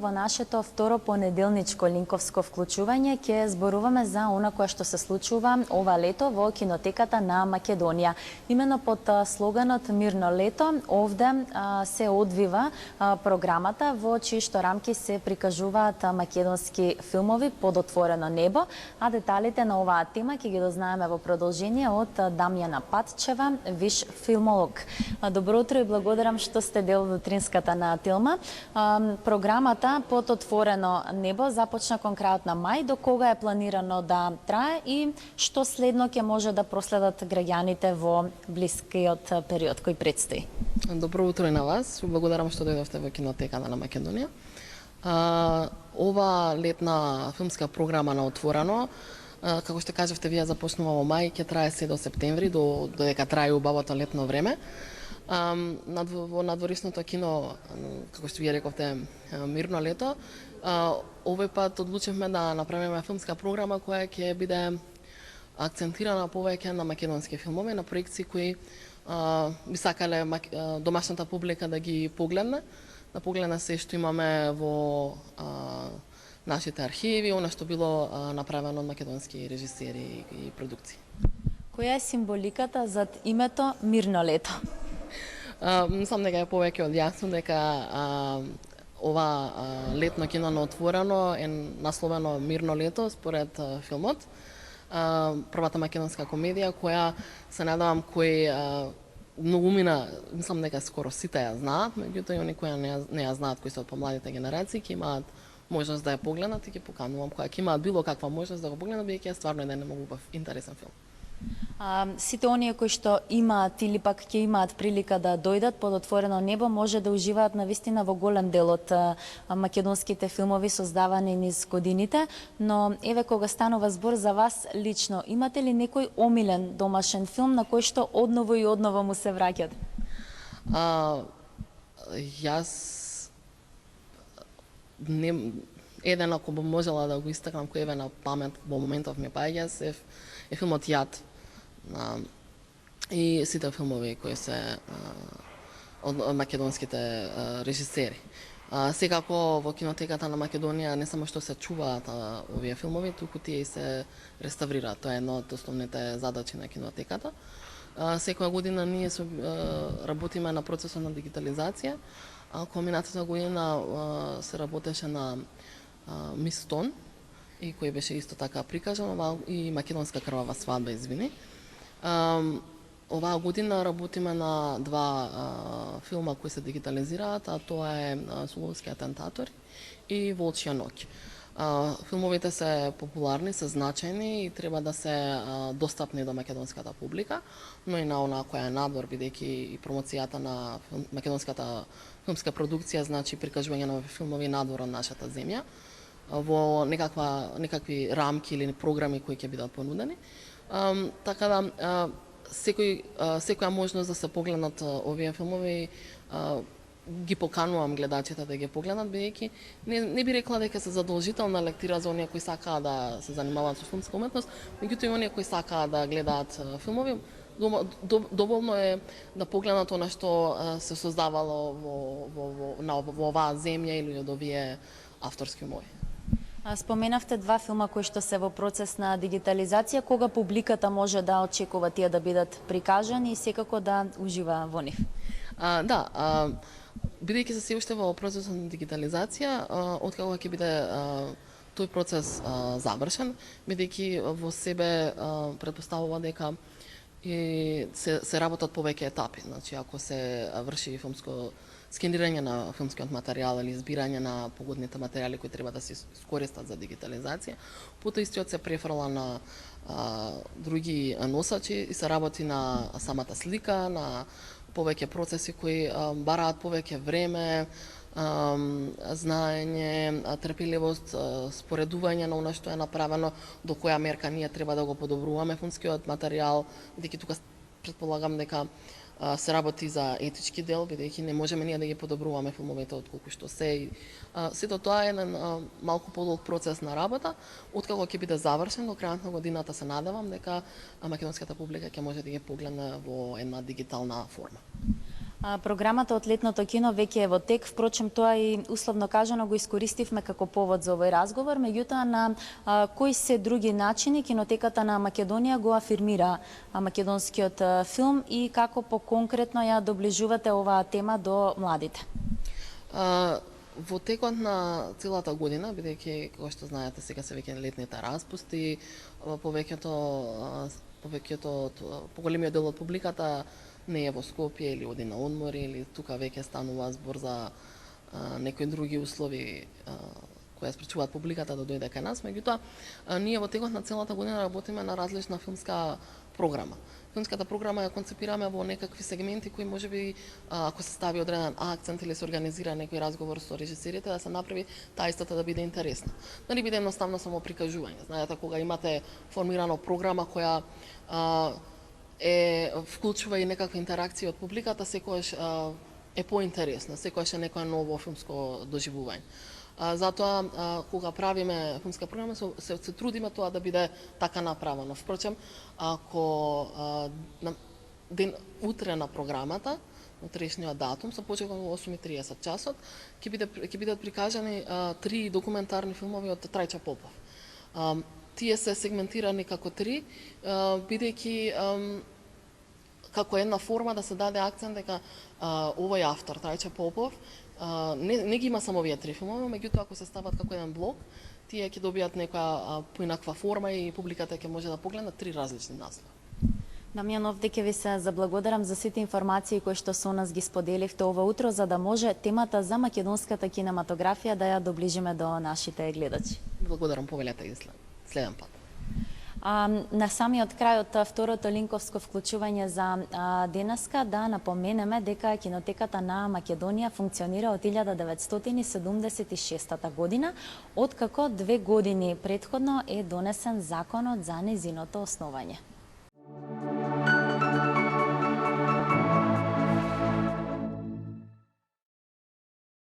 во нашето второ понеделничко линковско вклучување ќе зборуваме за она кое што се случува ова лето во кинотеката на Македонија. Имено под слоганот Мирно лето овде се одвива програмата во чии што рамки се прикажуваат македонски филмови под отворено небо, а деталите на оваа тема ќе ги дознаеме во продолжение од Дамјана Патчева, виш филмолог. Добро утро и благодарам што сте дел од утринската на Тилма. Програмата под отворено небо започна кон крајот на мај. До кога е планирано да трае и што следно ќе може да проследат граѓаните во блискиот период кој предстои? Добро утро и на вас. Благодарам што дојдовте во кинотеката на Македонија. Ова летна филмска програма на отворено, како што кажавте, вие започнува во мај, ќе трае се до септември, додека трае убавото летно време. Во надворишното кино, како што вие рековте, Мирно лето, овој пат одлучивме да направиме филмска програма која ќе биде акцентирана повеќе на македонски филмови, на проекции кои би сакале домашната публика да ги погледне, да погледне се што имаме во нашите архиви, она што било направено од македонски режисери и продукции. Која е символиката зад името Мирно лето? Мислам дека е повеќе од јасно дека ова летно кино на отворено е насловено Мирно лето според филмот. Првата македонска комедија која се надевам кои многумина, мислам дека скоро сите ја знаат, меѓутоа и они кои не ја знаат, кои се од помладите генерации, ќе имаат можност да ја погледнат и ќе поканувам која ќе имаат било каква можност да го погледнат, бидејќи е стварно еден многу интересен филм. Сите оние кои што имаат или пак ќе имаат прилика да дојдат под отворено небо може да уживаат навистина во голем дел од македонските филмови создавани низ годините, но еве кога станува збор за вас лично, имате ли некој омилен домашен филм на кој што одново и одново му се враќат? Јас еден ако би можела да го истакнам кој еве на памет во моментов ми паѓа е филмот Јад и сите филмови кои се од македонските режисери. Секако во кинотеката на Македонија не само што се чуваат овие филмови, туку тие и се реставрираат. Тоа е една од основните задачи на кинотеката. Секоја година ние работиме на процесот на дигитализација. Минатата година се работеше на Мис Тон, и кој беше исто така прикажан, и Македонска крвава свадба, извини. Оваа година работиме на два филма кои се дигитализираат, а тоа е Солунски атентатори и Волчја ноќ. Филмовите се популарни, се значајни и треба да се достапни до македонската публика, но и на онаа која е надвор, бидејќи и промоцијата на македонската филмска продукција значи прикажување на филмови надвор од нашата земја во некакви рамки или програми кои ќе бидат понудени. Така да секоја можност да се погледнат овие филмови ги поканувам гледачите да ги погледнат, бидејќи не би рекла дека се задолжителна лектира за оние кои сакаат да се занимаваат со филмска уметност, меѓутоа и оние кои сакаат да гледаат филмови, доволно е да погледнат она што се создавало во оваа земја или од овие авторски умови. Споменавте два филма кои што се во процес на дигитализација. Кога публиката може да очекува тие да бидат прикажани и секако да ужива во нив? Бидејќи се уште во процесот на дигитализација, откако ќе биде тој процес завршен, бидејќи во себе претпоставува дека се работат повеќе етапи. Значи, ако се врши филмско скенирање на филмскиот материјал или избирање на погодните материјали кои треба да се искористат за дигитализација, потоа истиот се префрла на други носачи и се работи на самата слика, на повеќе процеси кои бараат повеќе време, знаење, трпеливост, споредување на она што е направено, до која мерка ние треба да го подобруваме филмскиот материјал, бидејќи тука претполагам дека се работи за етички дел, бидејќи не можеме ние да ги подобруваме филмовите отколку што се. Сето тоа е еден малку подолг процес на работа, откако ќе биде завршен до крајот на годината се надевам дека македонската публика ќе може да ги погледне во една дигитална форма. Програмата од летното кино веќе е во тек, впрочем тоа и условно кажано го искористивме како повод за овој разговор, меѓутоа на кои се други начини кинотеката на Македонија го афирмира македонскиот филм и како поконкретно ја доближувате оваа тема до младите? Во текот на целата година, бидејќи, како што знаете, сега се веќе летните распусти, поголемиот дел од публиката не е во Скопје или оди на одмори, или тука веќе станува збор за некои други услови кои ја спречуваат публиката да дојде кај нас, меѓутоа ние во текот на целата година работиме на различна филмска програма. Филмската програма ја концепираме во некакви сегменти кои можеби ако се стави одреден акцент или се организира некој разговор со режисерите да се направи таа истата да биде интересна. Да не биде едноставно само прикажување. Знаете, кога имате формирана програма која вклучува и некаква интеракција од публиката, секогаш е поинтересна, секогаш е некоја ново филмско доживување. Затоа, кога правиме филмска програма, се трудиме тоа да биде така направено. Впрочем, ако утре на програмата, утрешниот датум, со почеток во 8:30 часот, ќе бидат прикажани 3 документарни филмови од Трајче Попов. Тие се сегментирани како 3, бидејќи како една форма да се даде акцент дека овој автор, Трајче Попов, не ги има само овие 3 филмови, меѓутоа ако се стават како еден блок, тие ќе добијат некоја поинаква форма и публиката ќе може да погледне 3 различни наслови. Дамјан, овде ќе ви се заблагодарам за сите информации кои што со нас ги споделивте ова утро, за да може темата за македонската кинематографија да ја доближиме до нашите гледачи. Благодарам, повелете и следен пат. На самиот крај од второто линковско вклучување за денеска да напоменеме дека кинотеката на Македонија функционира од 1976 година, откако 2 години претходно е донесен законот за нејзиното основање.